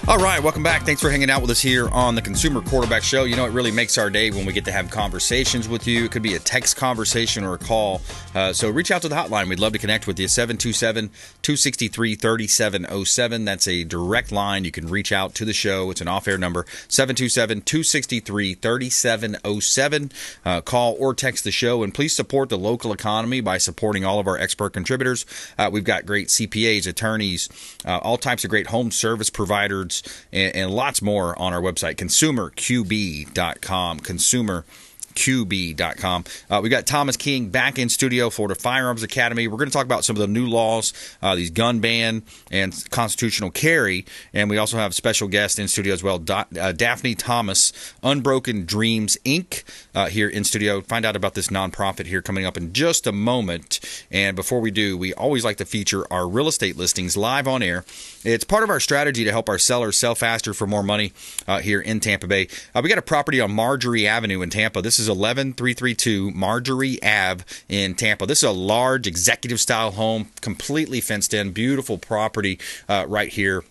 All right, welcome back. Thanks for hanging out with us here on the Consumer Quarterback Show. You know, it really makes our day when we get to have conversations with you. It could be a text conversation or a call. So reach out to the hotline. We'd love to connect with you. 727-263-3707. That's a direct line. You can reach out to the show. It's an off-air number, 727-263-3707. Call or text the show. And please support the local economy by supporting all of our expert contributors. We've got great CPAs, attorneys, all types of great home service providers, and lots more on our website, consumerqb.com, consumerqb.com. We got Thomas King back in studio, Florida Firearms Academy. We're going to talk about some of the new laws, these gun ban and constitutional carry, and we also have special guest in studio as well, Daphne Thomas, Unbroken Dreams, Inc., here in studio. Find out about this nonprofit here coming up in just a moment. And before we do, we always like to feature our real estate listings live on air. It's part of our strategy to help our sellers sell faster for more money here in Tampa Bay. We got a property on Marjorie Avenue in Tampa. This is 11332 Marjorie Ave in Tampa. This is a large executive-style home, completely fenced in, beautiful property right here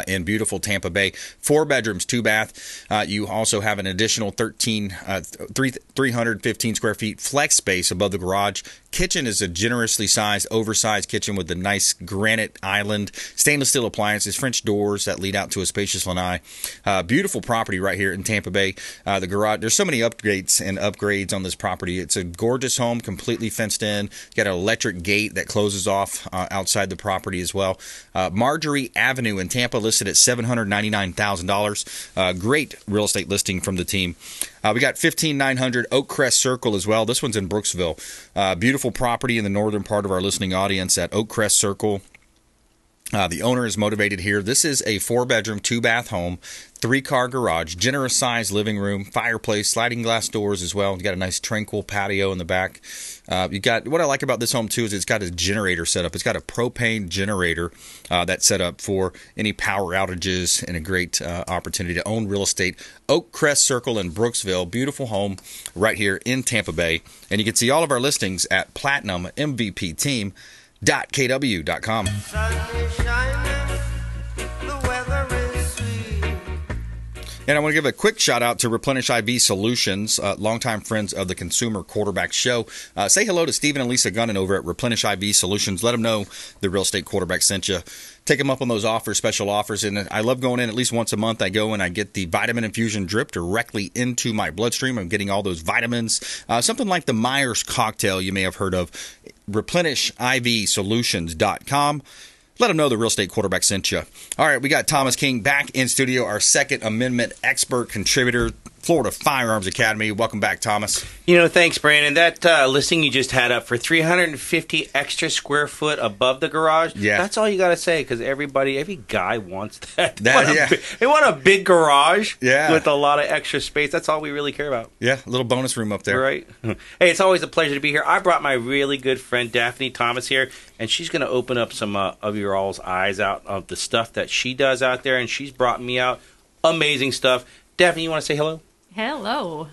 in beautiful Tampa Bay. 4 bedrooms, 2 bath. You also have an additional 315 square feet flex space above the garage. Kitchen is a generously sized, oversized kitchen with a nice granite island, stainless steel appliances, French doors that lead out to a spacious lanai. Beautiful property right here in Tampa Bay. The garage, there's so many upgrades on this property. It's a gorgeous home, completely fenced in. Got an electric gate that closes off outside the property as well. Marjorie Avenue in Tampa, listed at $799,000. Great real estate listing from the team. We got 15900 Oakcrest Circle as well. This one's in Brooksville. Beautiful property in the northern part of our listening audience at Oakcrest Circle. The owner is motivated here. This is a 4-bedroom, 2-bath home, 3-car garage, generous size living room, fireplace, sliding glass doors as well. You got a nice tranquil patio in the back. You got, what I like about this home too is it's got a generator set up. It's got a propane generator that's set up for any power outages, and a great opportunity to own real estate. Oakcrest Circle in Brooksville, beautiful home right here in Tampa Bay. And you can see all of our listings at platinummvpteam.kw.com. And I want to give a quick shout out to Replenish IV Solutions, longtime friends of the Consumer Quarterback Show. Say hello to Stephen and Lisa Gunnan over at Replenish IV Solutions. Let them know the Real Estate Quarterback sent you. Take them up on those offers, special offers. And I love going in at least once a month. I go and I get the vitamin infusion drip directly into my bloodstream. I'm getting all those vitamins. Something like the Myers cocktail you may have heard of. ReplenishIVSolutions.com. Let them know the Real Estate Quarterback sent you. All right, we got Thomas King back in studio, our Second Amendment expert contributor, Florida Firearms Academy. Welcome back, Thomas. You know, thanks, Brandon. That listing you just had up for 350 extra square foot above the garage, yeah, that's all you got to say, because every guy wants that. Yeah. They want a big garage, yeah, with a lot of extra space. That's all we really care about. Yeah, a little bonus room up there. Right. Hey, it's always a pleasure to be here. I brought my really good friend, Daphne Thomas, here, and she's going to open up some of your all's eyes out of the stuff that she does out there, and she's brought me out amazing stuff. Daphne, you want to say hello? Hello.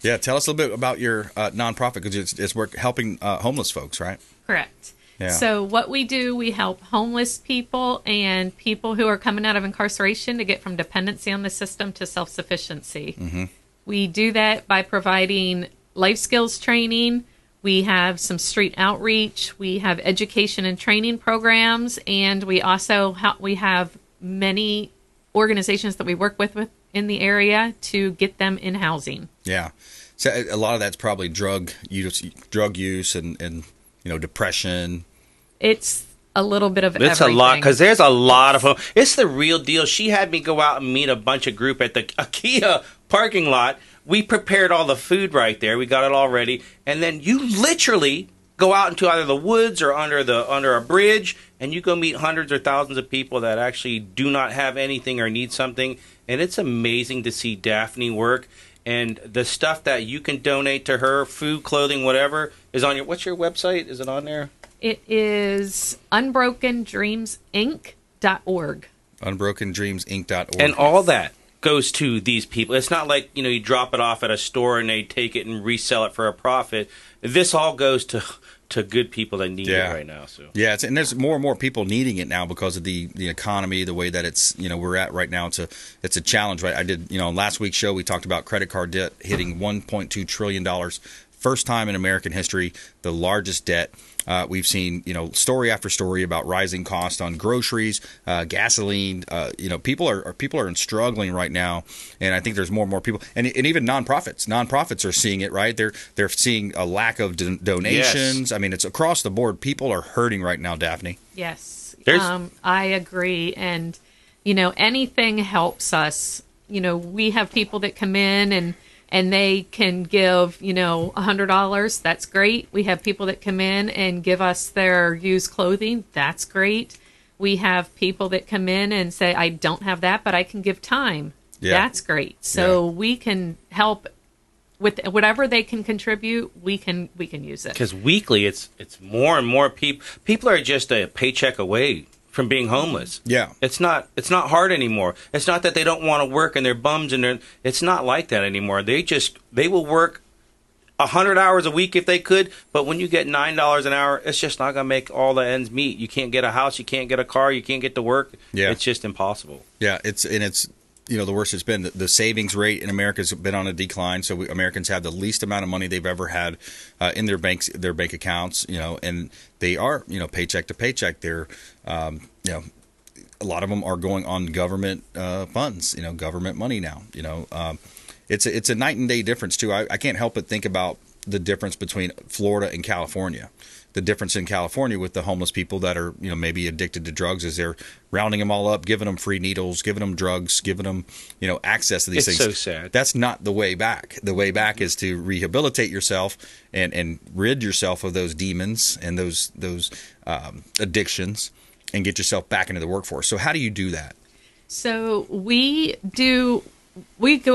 Yeah, tell us a little bit about your nonprofit, because it's work helping homeless folks, right? Correct. Yeah. So what we do, we help homeless people and people who are coming out of incarceration to get from dependency on the system to self-sufficiency. Mm-hmm. We do that by providing life skills training. We have some street outreach. We have education and training programs, and we also we have many organizations that we work with in the area to get them in housing. Yeah, so a lot of that's probably drug use and you know, depression. It's a little bit of everything. It's a lot, because there's a lot of them. It's the real deal. She had me go out and meet a bunch of group at the IKEA parking lot. We prepared all the food right there. We got it all ready, and then you literally go out into either the woods or under a bridge, and you go meet hundreds or thousands of people that actually do not have anything or need something. And it's amazing to see Daphne work, and the stuff that you can donate to her, food, clothing, whatever, is on your, what's your website? Is it on there? It is unbrokendreamsinc.org. Unbrokendreamsinc.org. And all that goes to these people. It's not like, you drop it off at a store and they take it and resell it for a profit. This all goes to to good people that need it right now. So yeah, and there's more and more people needing it now because of the economy, the way that it's we're at right now. It's a challenge, right? I did last week's show we talked about credit card debt hitting $1.2 trillion. First time in American history, the largest debt. We've seen, story after story about rising costs on groceries, gasoline. People are struggling right now, and I think there's more and more people, and even nonprofits. Nonprofits are seeing it, right? They're seeing a lack of donations. Yes. I mean, it's across the board. People are hurting right now, Daphne. Yes, I agree, and anything helps us. We have people that come in and they can give, $100. That's great. We have people that come in and give us their used clothing. That's great. We have people that come in and say, I don't have that, but I can give time. Yeah. That's great. So we can help with whatever they can contribute. We can use it. Because weekly, it's more and more people. People are just a paycheck away from being homeless. Yeah. It's not hard anymore. It's not that they don't want to work and they're bums it's not like that anymore. They will work 100 hours a week if they could, but when you get $9 an hour, it's just not going to make all the ends meet. You can't get a house, you can't get a car, you can't get to work. Yeah. It's just impossible. Yeah, it's the worst it's been. The savings rate in America has been on a decline. So Americans have the least amount of money they've ever had in their bank accounts. And they are paycheck to paycheck. They're a lot of them are going on government funds. Government money now. It's a night and day difference too. I can't help but think about the difference between Florida and California. The difference in California with the homeless people that are, maybe addicted to drugs is they're rounding them all up, giving them free needles, giving them drugs, giving them, access to these things. It's so sad. That's not the way back. The way back is to rehabilitate yourself and rid yourself of those demons and those addictions and get yourself back into the workforce. So how do you do that? So we go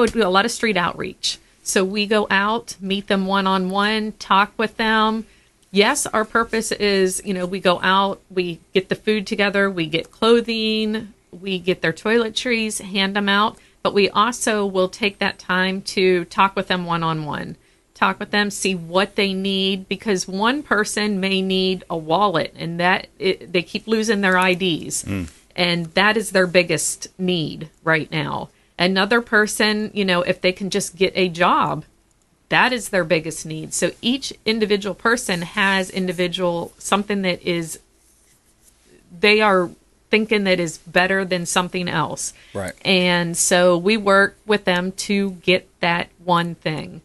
do a lot of street outreach. So we go out, meet them one-on-one, talk with them. Yes, our purpose is, we go out, we get the food together, we get clothing, we get their toiletries, hand them out, but we also will take that time to talk with them one-on-one. Talk with them, see what they need, because one person may need a wallet, and they keep losing their IDs, and that is their biggest need right now. Another person, if they can just get a job, that is their biggest need. So each individual person has something that is, they are thinking that is better than something else. Right. And so we work with them to get that one thing.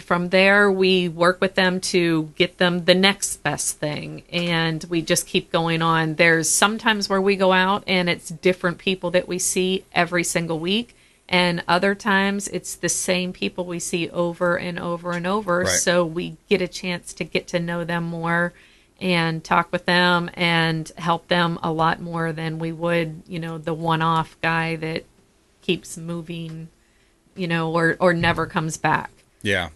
From there, we work with them to get them the next best thing. And we just keep going on. There's sometimes where we go out and it's different people that we see every single week. And other times it's the same people we see over and over and over. Right. So we get a chance to get to know them more and talk with them and help them a lot more than we would, the one-off guy that keeps moving, or never comes back. Yeah,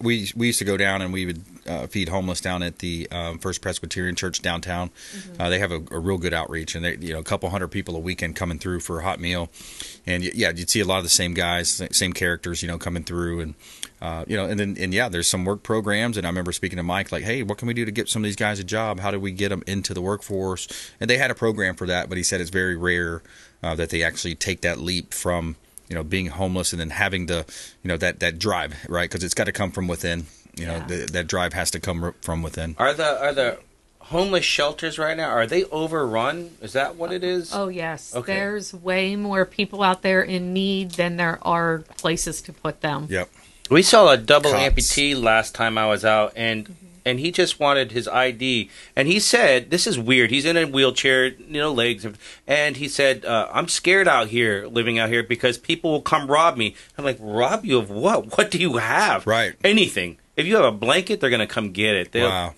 we used to go down and we would feed homeless down at the First Presbyterian Church downtown. Mm-hmm. They have a real good outreach, and they, a couple hundred people a weekend coming through for a hot meal. And you'd see a lot of the same guys, same characters, coming through, and there's some work programs. And I remember speaking to Mike, like, hey, what can we do to get some of these guys a job? How do we get them into the workforce? And they had a program for that, but he said it's very rare that they actually take that leap from being homeless and then having the, that drive, right? Because it's got to come from within. That drive has to come from within. Are the homeless shelters right now, are they overrun? Is that what it is? Oh, yes. Okay. There's way more people out there in need than there are places to put them. Yep. We saw a double amputee last time I was out, and he just wanted his ID. And he said, this is weird. He's in a wheelchair, legs. And he said, I'm scared out here, living out here, because people will come rob me. I'm like, rob you of what? What do you have? Right. Anything. If you have a blanket, they're going to come get it. Wow.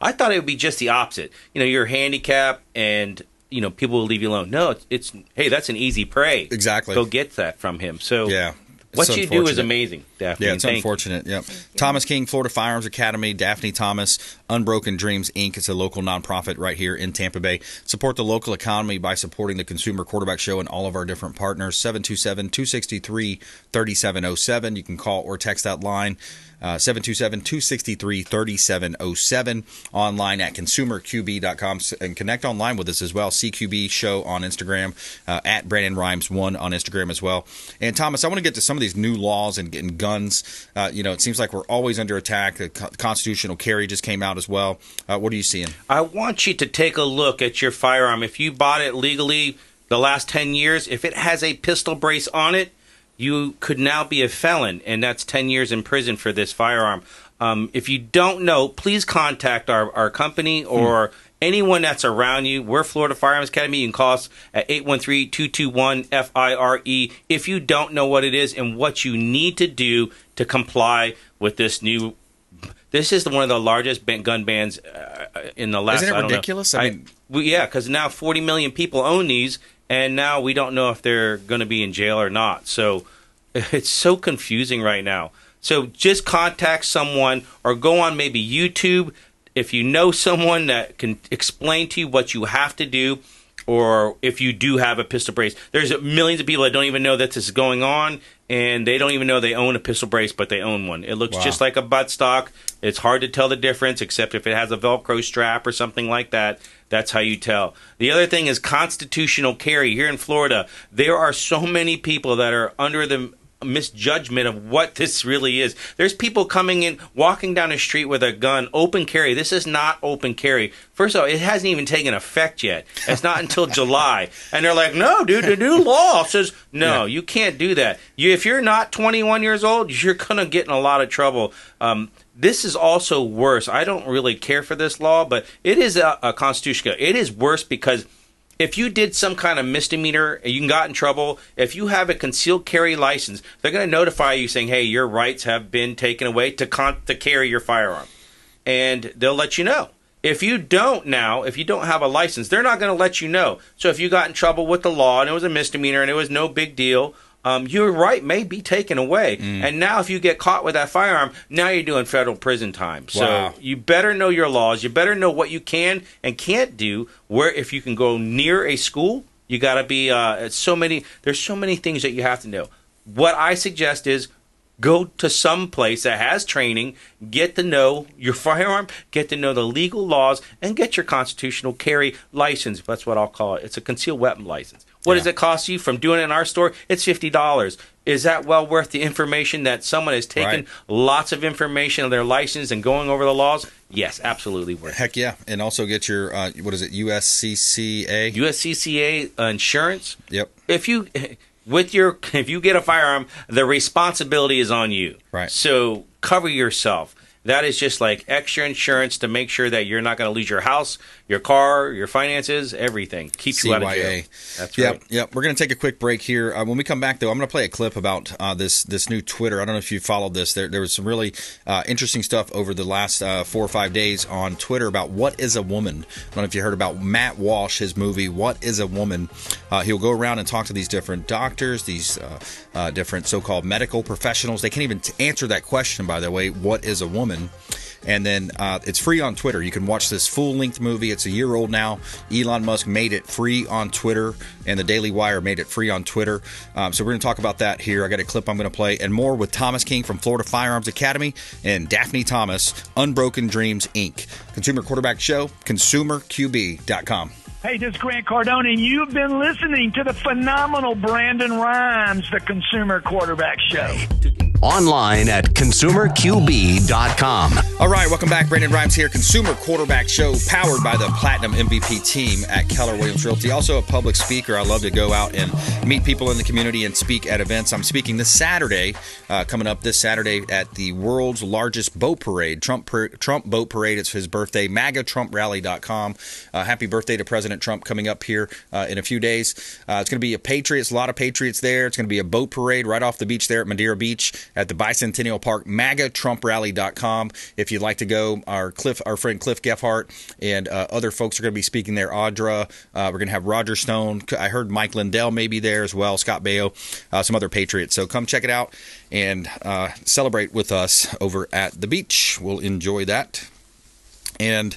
I thought it would be just the opposite. You're handicapped and, people will leave you alone. No, it's hey, that's an easy prey. Exactly. Go get that from him. So yeah. What you do is amazing. Daphne. Yeah, it's unfortunate. Yep. Thomas King, Florida Firearms Academy, Daphne Thomas, Unbroken Dreams, Inc. It's a local nonprofit right here in Tampa Bay. Support the local economy by supporting the Consumer Quarterback Show and all of our different partners. 727-263-3707. You can call or text that line. 727-263-3707, online at consumerqb.com, and connect online with us as well. CQB Show on Instagram, at brandonRhymes1 on Instagram as well. And Thomas, I want to get to some of these new laws and guns. It seems like we're always under attack. The constitutional carry just came out as well. What are you seeing? I want you to take a look at your firearm. If you bought it legally the last 10 years, if it has a pistol brace on it, you could now be a felon, and that's 10 years in prison for this firearm. If you don't know, please contact our company or anyone that's around you. We're Florida Firearms Academy. You can call us at 813-221-FIRE if you don't know what it is and what you need to do to comply with this new. This is one of the largest gun bans in the last. Isn't it ridiculous? Yeah, because now 40 million people own these. And now we don't know if they're going to be in jail or not. So it's so confusing right now. So just contact someone or go on maybe YouTube if you know someone that can explain to you what you have to do, or if you do have a pistol brace. There's millions of people that don't even know that this is going on, and they don't even know they own a pistol brace, but they own one. It looks just like a buttstock. It's hard to tell the difference, except if it has a Velcro strap or something like that. That's how you tell. The other thing is constitutional carry. Here in Florida, there are so many people that are under the misjudgment of what this really is. There's people coming in, walking down the street with a gun, open carry. This is not open carry. First of all, it hasn't even taken effect yet. It's not until July. And they're like, no, dude, the new law says, no, you can't do that. If you're not 21 years old, you're going to get in a lot of trouble. This is also worse. I don't really care for this law, but it is a constitutional. It is worse because if you did some kind of misdemeanor and you got in trouble, if you have a concealed carry license, they're going to notify you saying, hey, your rights have been taken away to carry your firearm. And they'll let you know. If you don't have a license, they're not going to let you know. So if you got in trouble with the law and it was a misdemeanor and it was no big deal, your right may be taken away. And now if you get caught with that firearm, now you're doing federal prison time. So you better know your laws. You better know what you can and can't do. Where if you can go near a school, you got to be there's so many things that you have to know. What I suggest is go to some place that has training, get to know your firearm, get to know the legal laws, and get your constitutional carry license. That's what I'll call it. It's a concealed weapon license. What does it cost you from doing it in our store? It's $50. Is that well worth the information that someone has taken lots of information of their license and going over the laws? Yes, absolutely worth it. Heck yeah. And also get your, USCCA? USCCA insurance. Yep. If you get a firearm, the responsibility is on you. Right. So cover yourself. That is just like extra insurance to make sure that you're not going to lose your house, your car, your finances, everything. Keep you out of jail. That's right. Yep. We're going to take a quick break here. When we come back, though, I'm going to play a clip about this new Twitter. I don't know if you followed this. There was some really interesting stuff over the last 4 or 5 days on Twitter about what is a woman. I don't know if you heard about Matt Walsh, his movie, What is a Woman? He'll go around and talk to these different doctors, these different so-called medical professionals. They can't even answer that question, by the way, what is a woman? And then it's free on Twitter. You can watch this full-length movie. It's a year old now. Elon Musk made it free on Twitter, and the Daily Wire made it free on Twitter. So we're going to talk about that here. I got a clip I'm going to play, and more with Thomas King from Florida Firearms Academy and Daphne Thomas, Unbroken Dreams, Inc. Consumer Quarterback Show, consumerqb.com. Hey, this is Grant Cardone, and you've been listening to the phenomenal Brandon Rhymes, the Consumer Quarterback Show. Online at consumerqb.com. All right, welcome back. Brandon Rhymes here, Consumer Quarterback Show, powered by the Platinum MVP team at Keller Williams Realty. Also a public speaker. I love to go out and meet people in the community and speak at events. I'm speaking this Saturday, coming up this Saturday at the world's largest boat parade, Trump Boat Parade. It's his birthday, MAGATrumpRally.com. Happy birthday to President Trump coming up here in a few days. It's going to be a lot of Patriots there. It's going to be a boat parade right off the beach there at Madeira Beach. at the Bicentennial Park, MAGATrumprally.com. If you'd like to go, our friend Cliff Geffhart and other folks are going to be speaking there. Audra, we're going to have Roger Stone. I heard Mike Lindell may be there as well, Scott Baio, some other Patriots. So come check it out and celebrate with us over at the beach. We'll enjoy that. And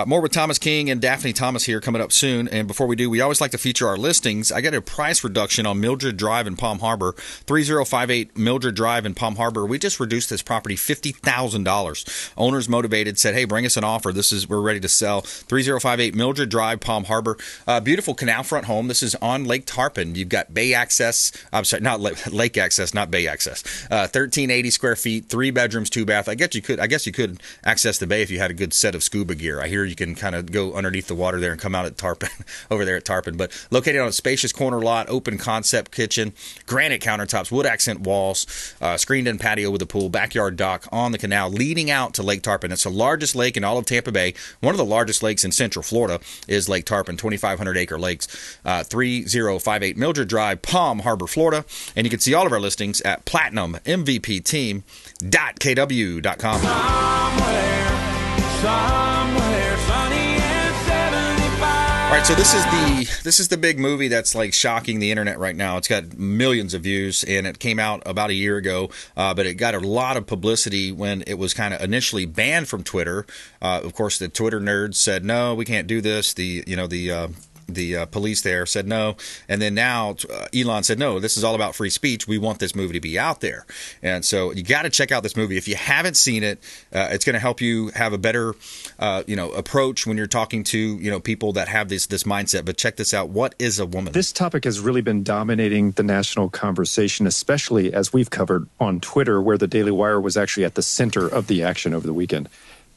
more with Thomas King and Daphne Thomas here coming up soon. And before we do, we always like to feature our listings. I got a price reduction on Mildred Drive in Palm Harbor, 3058 Mildred Drive in Palm Harbor. We just reduced this property $50,000. Owners motivated, said, hey, bring us an offer. We're ready to sell. 3058 Mildred Drive, Palm Harbor. Beautiful canal front home. This is on Lake Tarpon. You've got bay access. I'm sorry, not lake access, not bay access. 1380 square feet, 3 bedrooms, 2 bath. I guess you could access the bay if you had a good set of scuba gear. I hear you can kind of go underneath the water there and come out at Tarpon, over there at Tarpon. But located on a spacious corner lot, open concept kitchen, granite countertops, wood accent walls, screened-in patio with a pool, backyard dock on the canal leading out to Lake Tarpon. It's the largest lake in all of Tampa Bay. One of the largest lakes in Central Florida is Lake Tarpon, 2,500-acre lakes. 3058 Mildred Drive, Palm Harbor, Florida. And you can see all of our listings at platinummvpteam.kw.com. Somewhere sunny and 75. All right, so this is the big movie that's like shocking the internet right now. It's got millions of views, and it came out about a year ago, but it got a lot of publicity when it was kind of initially banned from Twitter. Of course, the Twitter nerds said no, we can't do this. The police there said no, and then now Elon said no, this is all about free speech, we want this movie to be out there. And so you got to check out this movie. If you haven't seen it, it's going to help you have a better approach when you're talking to people that have this mindset. But check this out. What is a woman? This topic has really been dominating the national conversation, especially as we've covered on Twitter, where the Daily Wire was actually at the center of the action over the weekend.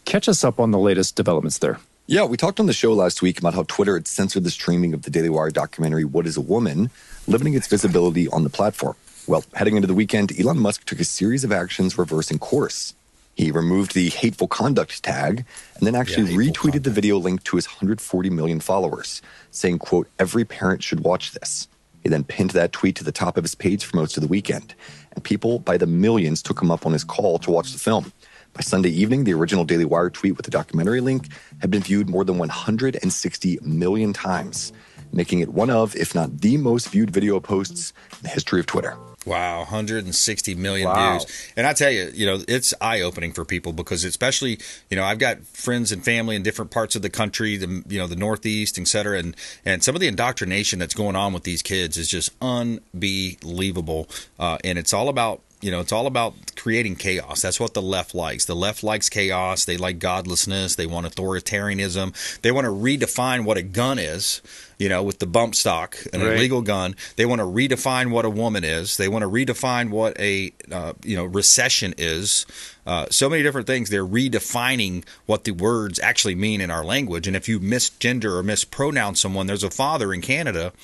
Catch us up on the latest developments there. Yeah, we talked on the show last week about how Twitter had censored the streaming of the Daily Wire documentary, What is a Woman?, limiting its visibility on the platform. Well, heading into the weekend, Elon Musk took a series of actions reversing course. He removed the hateful conduct tag and then actually retweeted the video link to his 140 million followers, saying, quote, every parent should watch this. He then pinned that tweet to the top of his page for most of the weekend, and people by the millions took him up on his call to watch the film. By Sunday evening, the original Daily Wire tweet with the documentary link had been viewed more than 160 million times, making it one of, if not the most viewed video posts in the history of Twitter. Wow, 160 million views. And I tell you, it's eye-opening for people because especially, I've got friends and family in different parts of the country, the Northeast, et cetera, and some of the indoctrination that's going on with these kids is just unbelievable. And it's all about it's all about creating chaos. That's what the left likes. The left likes chaos. They like godlessness. They want authoritarianism. They want to redefine what a gun is, with the bump stock, an illegal gun. They want to redefine what a woman is. They want to redefine what a recession is. So many different things. They're redefining what the words actually mean in our language. And if you misgender or mispronounce someone, there's a father in Canada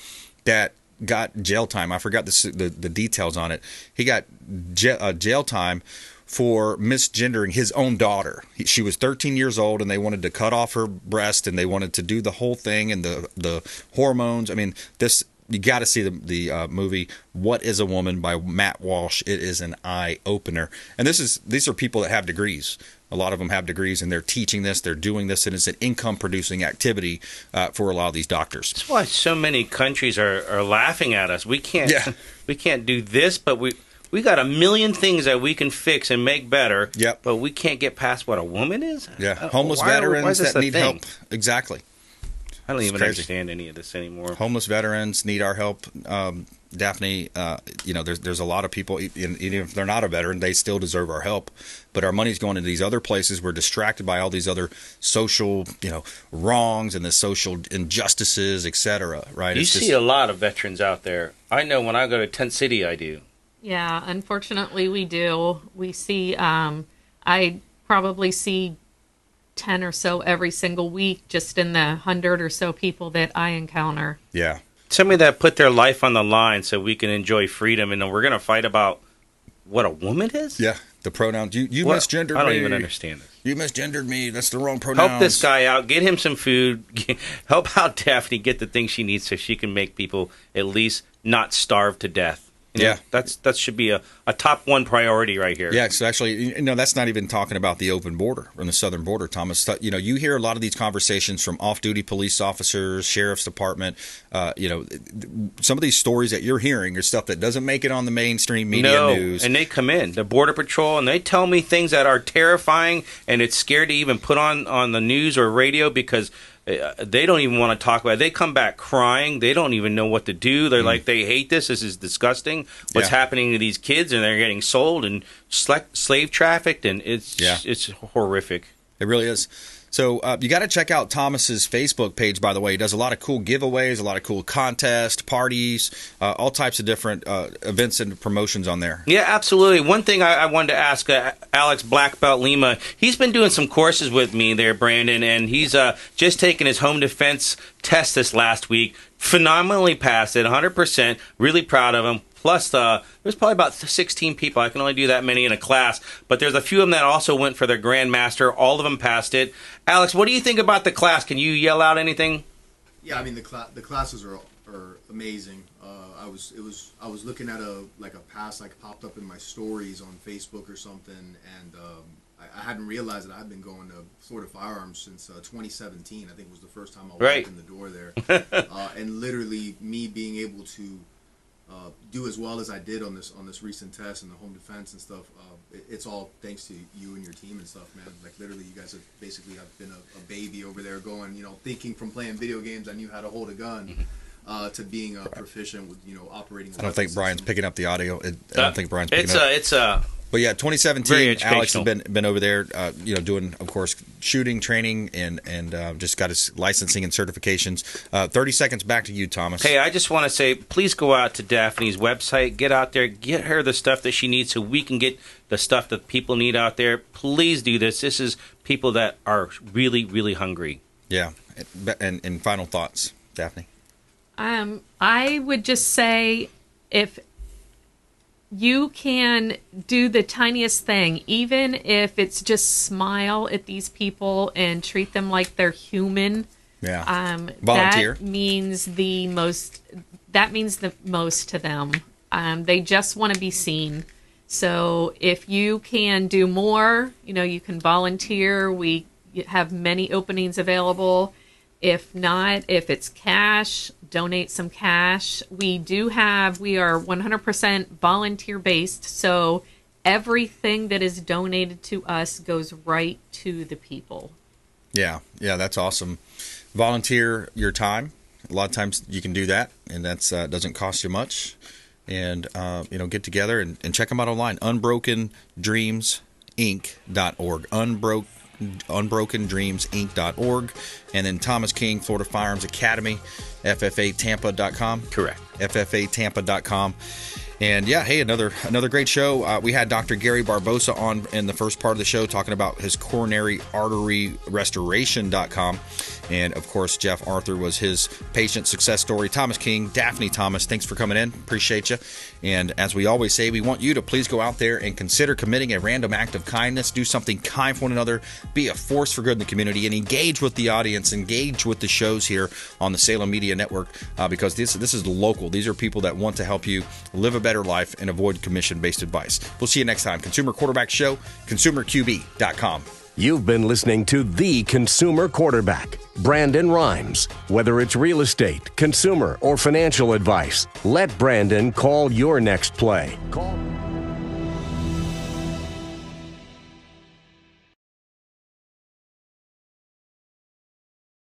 that got jail time. I forgot the details on it. He got jail time for misgendering his own daughter. She was 13 years old, and they wanted to cut off her breast, and they wanted to do the whole thing and the hormones. I mean, this you got to see the movie What is a Woman by Matt Walsh. It is an eye opener, and these are people that have degrees. A lot of them have degrees, and they're teaching this, they're doing this, and it's an income-producing activity for a lot of these doctors. That's why so many countries are laughing at us. We can't do this, but we got a million things that we can fix and make better. Yep. But we can't get past what a woman is. Yeah, homeless veterans that need help. Exactly. I don't even understand any of this anymore. Homeless veterans need our help. Daphne, there's a lot of people, even if they're not a veteran, they still deserve our help. But our money's going into these other places. We're distracted by all these other social, wrongs and the social injustices, etc. Right? You see a lot of veterans out there. I know when I go to Tent City, I do. Yeah, unfortunately, we do. We see. I probably see 10 or so every single week, just in the 100 or so people that I encounter. Yeah. Somebody that put their life on the line so we can enjoy freedom, and then we're going to fight about what a woman is? Yeah, the pronouns. You misgendered me. I don't even understand this. You misgendered me. That's the wrong pronouns. Help this guy out. Get him some food. Help out Daphne get the things she needs so she can make people at least not starve to death. You know, that should be a top one priority right here. Yeah, so actually, that's not even talking about the open border on the southern border, Thomas. You hear a lot of these conversations from off-duty police officers, sheriff's department. Some of these stories that you're hearing are stuff that doesn't make it on the mainstream media news. And they come in, the Border Patrol, and they tell me things that are terrifying, and it's scary to even put on the news or radio because they don't even want to talk about it. They come back crying. They don't even know what to do. They're like, they hate this. This is disgusting. What's happening to these kids, and they're getting sold and slave trafficked, and it's horrific. It really is. So you got to check out Thomas's Facebook page, by the way. He does a lot of cool giveaways, a lot of cool contests, parties, all types of different events and promotions on there. Yeah, absolutely. One thing I wanted to ask Alex Black Belt Lima, he's been doing some courses with me there, Brandon, and he's just taken his home defense test this last week. Phenomenally passed it, 100%. Really proud of him. Plus, there's probably about 16 people. I can only do that many in a class. But there's a few of them that also went for their Grandmaster. All of them passed it. Alex, what do you think about the class? Can you yell out anything? Yeah, I mean, the classes are amazing. I was looking at a pass popped up in my stories on Facebook or something, and I hadn't realized that I've been going to Florida Firearms since 2017. I think was the first time I walked in the door there. And literally me being able to do as well as I did on this recent test and the home defense and stuff, it's all thanks to you and your team and stuff, man. Like literally, you guys have basically been a baby over there, going, thinking from playing video games I knew how to hold a gun, to being proficient with operating. I don't think Brian's picking up the audio. I don't think Brian's picking up. But yeah, 2017, Alex has been over there, doing, of course, shooting, training, and just got his licensing and certifications. 30 seconds back to you, Thomas. Hey, I just want to say, please go out to Daphne's website. Get out there. Get her the stuff that she needs so we can get the stuff that people need out there. Please do this. This is people that are really, really hungry. Yeah. And final thoughts, Daphne? I would just say if you can do the tiniest thing, even if it's just smile at these people and treat them like they're human. Yeah. Volunteer. That means the most to them. They just want to be seen. So if you can do more, you can volunteer. We have many openings available. If not, if it's cash, donate some cash. We are 100% volunteer based, so everything that is donated to us goes right to the people. Yeah, that's awesome. Volunteer your time. A lot of times you can do that, and that doesn't cost you much. And get together and check them out online. UnbrokenDreamsInc.org. UnbrokenDreamsInc.org. And then Thomas King, Florida Firearms Academy, FFATampa.com. Correct. FFATampa.com. And yeah, hey, another great show. We had Dr. Gary Barbosa on in the first part of the show talking about his coronary artery restoration.com. And of course, Jeff Arthur was his patient success story. Thomas King, Daphne Thomas, thanks for coming in. Appreciate you. And as we always say, we want you to please go out there and consider committing a random act of kindness. Do something kind for one another. Be a force for good in the community, and engage with the audience. Engage with the shows here on the Salem Media Network, because this is local. These are people that want to help you live a better life and avoid commission-based advice. We'll see you next time. Consumer Quarterback Show, consumerqb.com. You've been listening to The Consumer Quarterback, Brandon Rhymes. Whether it's real estate, consumer, or financial advice, let Brandon call your next play. Call